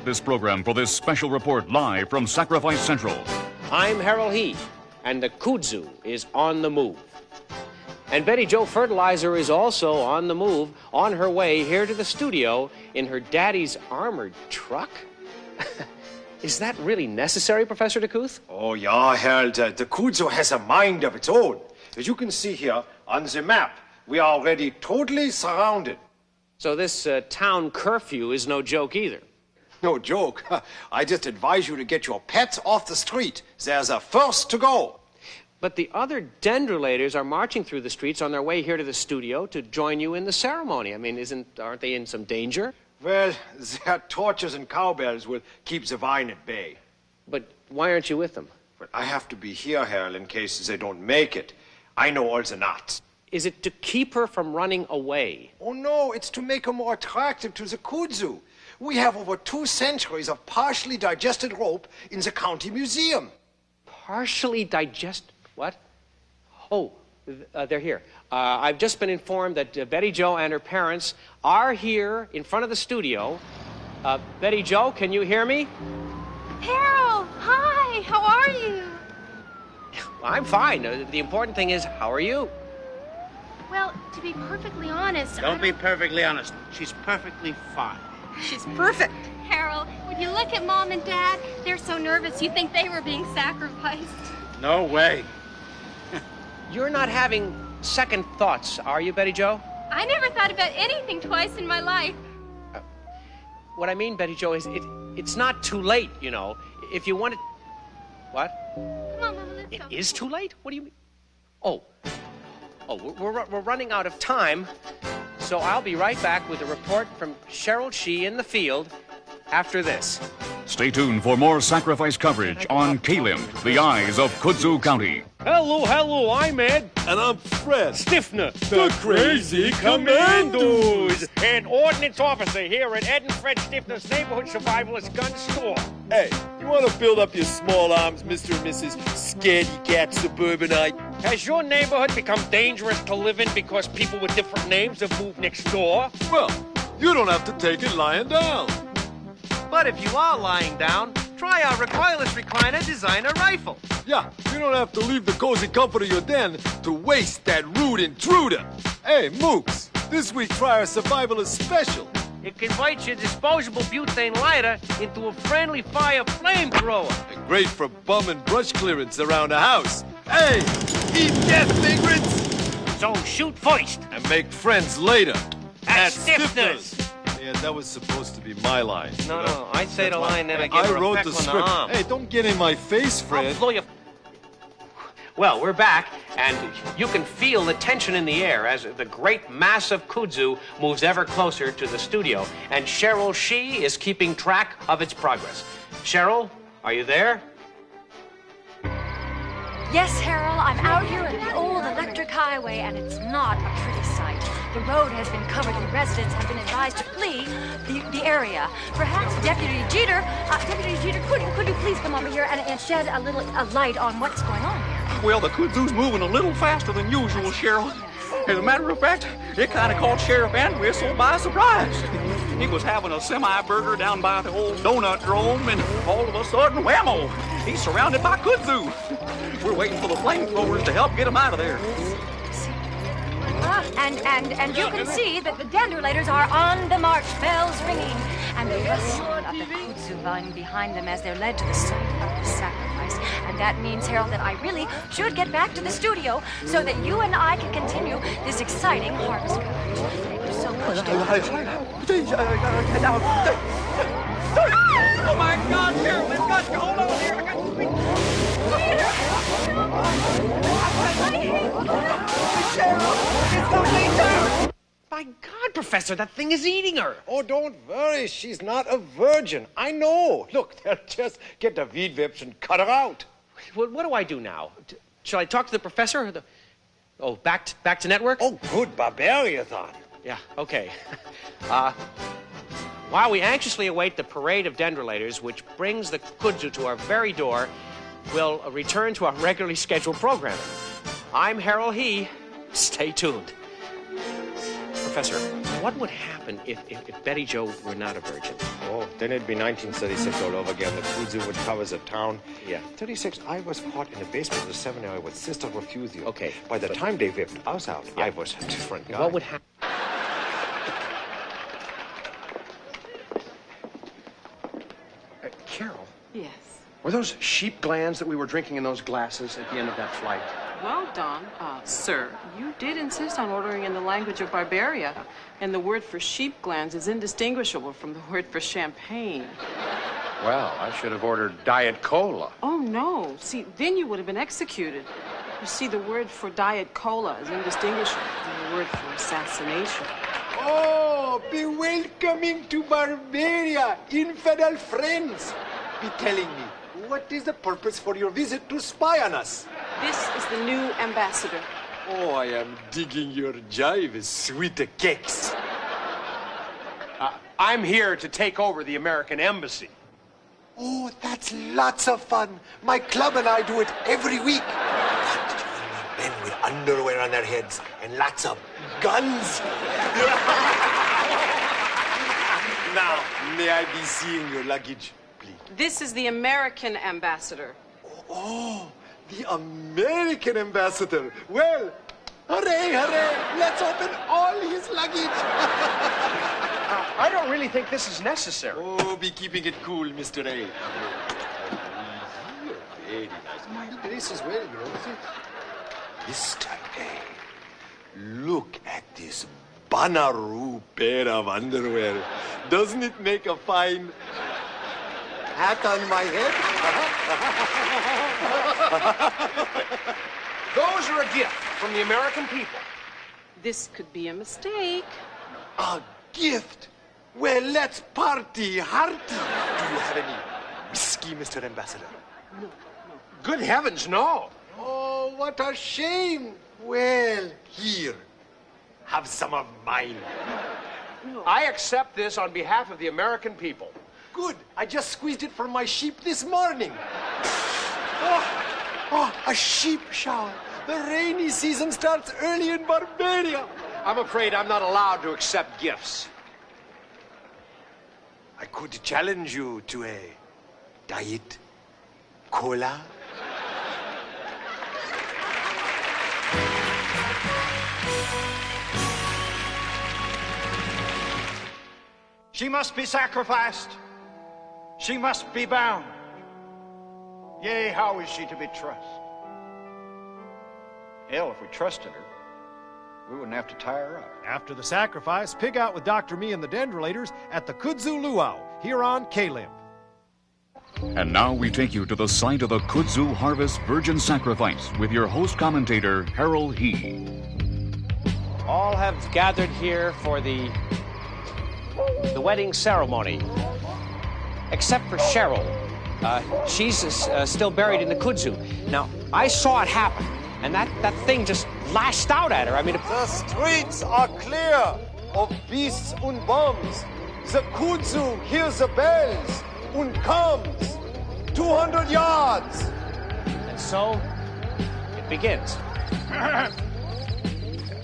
interrupt this program for this special report live from Sacrifice Central. I'm Harold He, and the kudzu is on the move. And Betty Jo Fertilizer is also on the move, on her way here to the studio in her daddy's armored truck. Is that really necessary, Professor DeCouth? Oh, yeah, Harold. The kudzu has a mind of its own. As you can see here on the map, we are already totally surrounded. So this town curfew is no joke either. No joke. I just advise you to get your pets off the street. They're the first to go. But the other dendrolators are marching through the streets on their way here to the studio to join you in the ceremony. I mean, aren't they in some danger? Well, their torches and cowbells will keep the vine at bay. But why aren't you with them? But I have to be here, Harold, in case they don't make it. I know all the knots. Is it to keep her from running away? Oh, no, it's to make her more attractive to the kudzu. We have over 2 centuries of partially digested rope in the county museum. Partially digest... What? Oh, they're here. I've just been informed that Betty Jo and her parents are here in front of the studio. Betty Jo, can you hear me? Harold, hi, how are you? I'm fine. The important thing is, how are you? Well, to be perfectly honest, Don't be perfectly honest. She's perfectly fine. She's perfect. Harold, when you look at Mom and Dad, they're so nervous you'd think they were being sacrificed. No way. You're not having second thoughts, are you, Betty Jo? I never thought about anything twice in my life. What I mean, Betty Jo, is it's not too late, you know. If you want to... What? Come on, Mama, let's It go. is too late? What do you mean? Oh, we're running out of time, so I'll be right back with a report from Cheryl Shee in the field after this. Stay tuned for more Sacrifice coverage on Kalim, the eyes of Kudzu County. Hello, I'm Ed. And I'm Fred. Stifner, The Crazy Commandos. And Ordnance Officer here at Ed and Fred Stifner's Neighborhood Survivalist Gun Store. Hey, you want to build up your small arms, Mr. and Mrs. Scaredy Cat Suburbanite? Has your neighborhood become dangerous to live in because people with different names have moved next door? Well, you don't have to take it lying down. But if you are lying down, try our recoilless recliner designer rifle. Yeah, you don't have to leave the cozy comfort of your den to waste that rude intruder. Hey, Mooks, this week try our survivalist special. It converts your disposable butane lighter into a friendly fire flamethrower. And great for bum and brush clearance around the house. Hey, eat that, vagrants! So shoot first. And make friends later. At Stifner's. Yeah, that was supposed to be my line. No, I say the line, then I give her a wrote peck the on the script. arm. Hey, don't get in my face, I'll Fred. blow you. Well, we're back, and you can feel the tension in the air as the great mass of kudzu moves ever closer to the studio, and Cheryl Shee is keeping track of its progress. Cheryl, are you there? Yes, Harold, I'm out here at the old electric highway, and it's not a pretty sight. The road has been covered, and residents have been advised to flee the area. Perhaps Deputy Jeter, could you please come over here and shed a light on what's going on here? Well, the kudzu's moving a little faster than usual, Cheryl. As a matter of fact, it kind of caught Sheriff Entwistle by surprise. He was having a semi-burger down by the old donut drome, and all of a sudden, whammo, he's surrounded by kudzu. We're waiting for the flamethrowers to help get him out of there. And you can see that the dendrolators are on the march, bells ringing, and the rustling of the kudzu vine behind them as they're led to the site of the sacrifice. And that means, Harold, that I really should get back to the studio so that you and I can continue this exciting harvest coverage. Thank you so much. Oh my God, Cheryl, it's got you. Hold on here. I got you. My God, Professor, that thing is eating her. Oh, don't worry. She's not a virgin. I know. Look, they'll just get the weed whips and cut her out. What do I do now? Shall I talk to the professor? Or Oh, back to network? Oh, good barbariathon. Yeah, okay. While we anxiously await the parade of dendrolators, which brings the kudzu to our very door, we'll return to our regularly scheduled programming. I'm Harold He. Stay tuned. Professor, what would happen if Betty Jo were not a virgin? Oh, then it'd be 1936 all over again. The kudzu would cover the town. Yeah. 36, I was caught in the basement of the seminary with Sister Refusio. Okay. By the time they whipped us out, Yeah. I was a different guy. What would happen? Carol, Yes. were those sheep glands that we were drinking in those glasses at the end of that flight? Well, Don, sir, you did insist on ordering in the language of Barbaria, and the word for sheep glands is indistinguishable from the word for champagne. Well, I should have ordered Diet Cola. Oh, no. See, then you would have been executed. You see, the word for Diet Cola is indistinguishable from the word for assassination. Oh, be welcoming to Barbaria, infidel friends. Be telling me, what is the purpose for your visit to spy on us? This is the new ambassador. Oh, I am digging your jive, sweet cakes. I'm here to take over the American embassy. Oh, that's lots of fun. My club and I do it every week. Men with underwear on their heads and lots of guns. Now, may I be seeing your luggage, please? This is the American ambassador. Oh, the American ambassador. Well, hooray, hooray. Let's open all his luggage. I don't really think this is necessary. Oh, be keeping it cool, Mr. A. Very nice. My dress as well, you know. Mr. A, look at this Bonnaroo pair of underwear. Doesn't it make a fine hat on my head? Those are a gift from the American people. This could be a mistake. A gift? Well, let's party hearty. Do you have any whiskey, Mr. Ambassador? No. Good heavens, no. Oh, what a shame. Well, here, have some of mine. I accept this on behalf of the American people. Good. I just squeezed it from my sheep this morning. Oh, a sheep shower. The rainy season starts early in Barbaria. I'm afraid I'm not allowed to accept gifts. I could challenge you to a Diet Cola. She must be sacrificed. She must be bound. Yea, how is she to be trusted? Hell, if we trusted her, we wouldn't have to tie her up. After the sacrifice, pig out with Dr. Me and the Dendrolators at the Kudzu Luau, here on K-Limp. And now we take you to the site of the Kudzu Harvest Virgin Sacrifice with your host commentator, Harold He. All have gathered here for the wedding ceremony, except for Cheryl. She's still buried in the kudzu. Now, I saw it happen, and that thing just lashed out at her. I mean, The streets are clear of beasts and bombs. The kudzu hears the bells and comes 200 yards. and so it begins.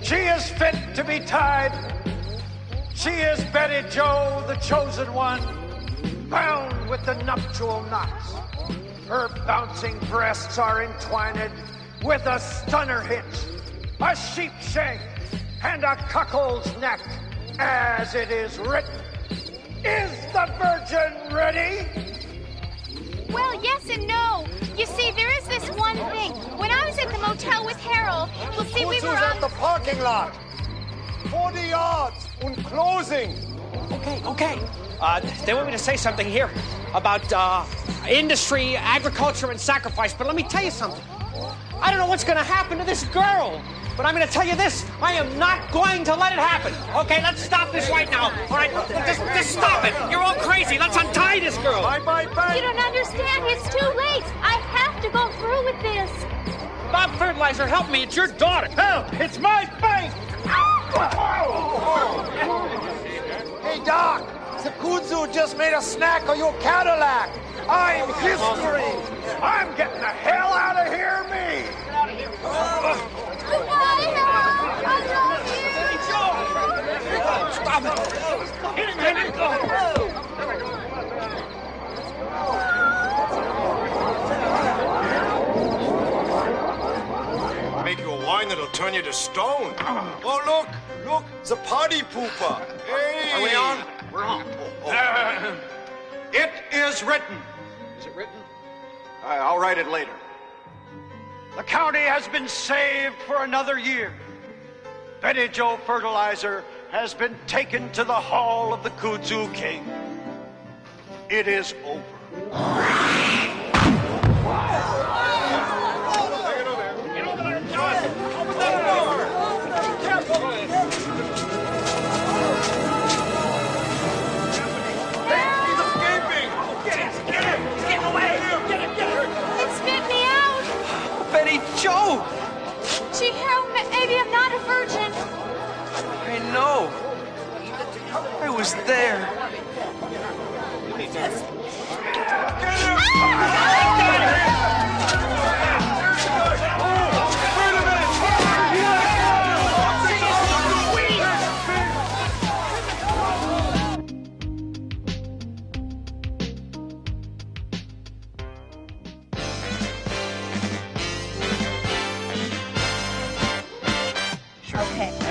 She is fit to be tied. She is Betty Jo, the chosen one, bound with the nuptial knots. Her bouncing breasts are entwined with a stunner hitch, a sheep shank, and a cuckold's neck, as it is written. Is the virgin ready? Well, yes and no. You see, there is this one thing. When I was at the motel with Harold, well, see, we were at on... the parking lot. 40 yards and closing. Okay. They want me to say something here about industry, agriculture, and sacrifice, but let me tell you something. I don't know what's going to happen to this girl, but I'm going to tell you this. I am not going to let it happen. Okay, let's stop this right now. All right, just stop it. You're all crazy. Let's untie this girl. Bye. You don't understand. It's too late. I have to go through with this. Bob Fertilizer, help me. It's your daughter. Help! It's my face! Hey, Doc, the kudzu just made a snack of your Cadillac. I'm history! I'm getting the hell out of here, me! Goodbye, Harold. I love you. wine that'll turn you to stone. Oh, look, the party pooper. Hey. Are we on? We're on. It is written. Is it written? I'll write it later. The county has been saved for another year. Betty Joe Fertilizer has been taken to the hall of the Kudzu King. It is over. Betty Joe! Gee, Harold, maybe I'm not a virgin. I know. I was there.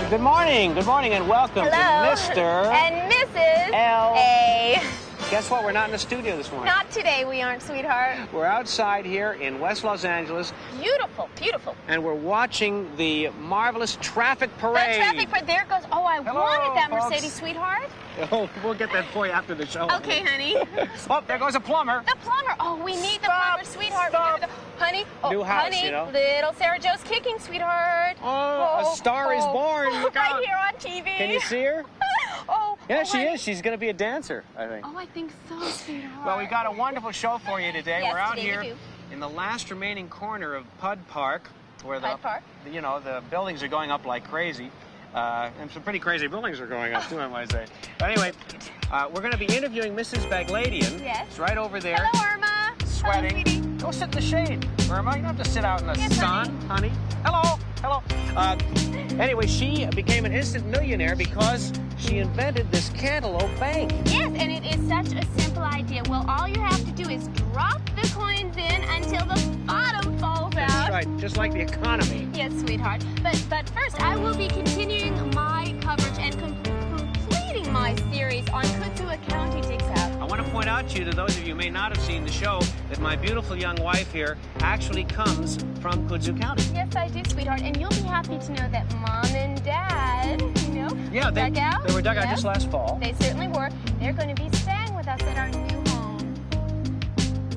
Good morning, and welcome to Mr. and Mrs. L. A. Guess what? We're not in the studio this morning. Not today, we aren't, sweetheart. We're outside here in West Los Angeles. Beautiful, beautiful. And we're watching the marvelous traffic The parade. traffic parade, there it goes. Oh, I wanted that folks. Mercedes, sweetheart. Oh, we'll get that for you after the show. Okay, honey. Oh, there goes a plumber. The plumber. Oh, we need the plumber, sweetheart. Honey. Oh, New house, honey, you know. little Sarah Joe's kicking, sweetheart. Oh, a star is born. Look right out. here on TV. Can you see her? Oh. Yeah, oh, she honey. is. She's going to be a dancer, I think. Oh, I think so, sweetheart. Well, we've got a wonderful show for you today. Yes, We're out today we here do. in the last remaining corner of Pud Park, where Pud Park? the buildings are going up like crazy. And some pretty crazy buildings are going up, too, I might say. But anyway, we're going to be interviewing Mrs. Bagladian. Yes. It's right over there. Hello, Irma. Sweating. Hello, sweetie. Go sit in the shade, Irma. You don't have to sit out in the sun, honey. Hello. Anyway, she became an instant millionaire because she invented this cantaloupe bank. Yes, and it is such a simple idea. Well, all you have to do is drop the coins in until the bottom falls out. That's right, just like the economy. Yes, sweetheart. But first, I will be continuing my coverage and completing my series on Kudzu County Digs Out. I want to point out to you, to those of you who may not have seen the show, that my beautiful young wife here actually comes from Kudzu County. Yes, I do, sweetheart. And you'll be happy to know that Mom and Dad, Yeah, they were dug out yes, just last fall. They certainly were. They're going to be staying with us at our new home.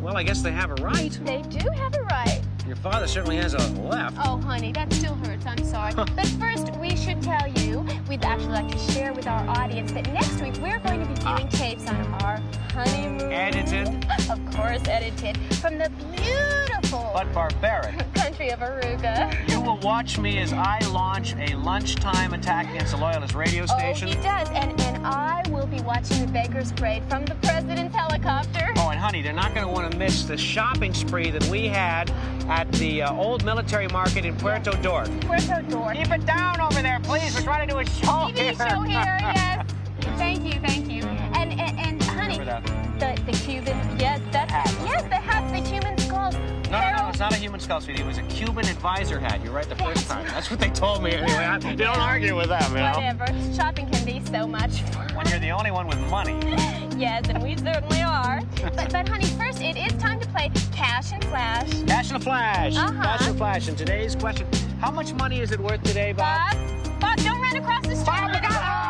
Well, I guess they have a right. They do have a right. Your father certainly has a left. Oh, honey, that still hurts. I'm sorry. But first, we should tell you, we'd actually like to share with our audience that next week we're going to be viewing tapes on our honeymoon. Edited. Of course, edited. From the beautiful But barbaric. country of Aruga. You will watch me as I launch a lunchtime attack against the Loyalist radio station. Oh, he does. And I will be watching the Beggars Parade from the president's helicopter. Oh, and honey, they're not going to want to miss the shopping spree that we had at the old military market in Puerto Dork. Puerto Dork. Keep it down over there, please. We're trying to do a show TV show here, yes. Thank you. And honey, the Cuban, yes, that's yes, the hats, the Cuban skulls. No, it's not a human skull, sweetie. It was a Cuban advisor hat. You're right the first time. That's what they told me anyway. You don't argue with them, you know. Whatever. Shopping can be so much fun. When you're the only one with money. Yes, and we certainly are. But honey, first it is time to play Cash and Flash. Cash and Flash. Uh-huh. Cash and Flash. And today's question, how much money is it worth today, Bob? Bob, don't run across the street. Bob, we got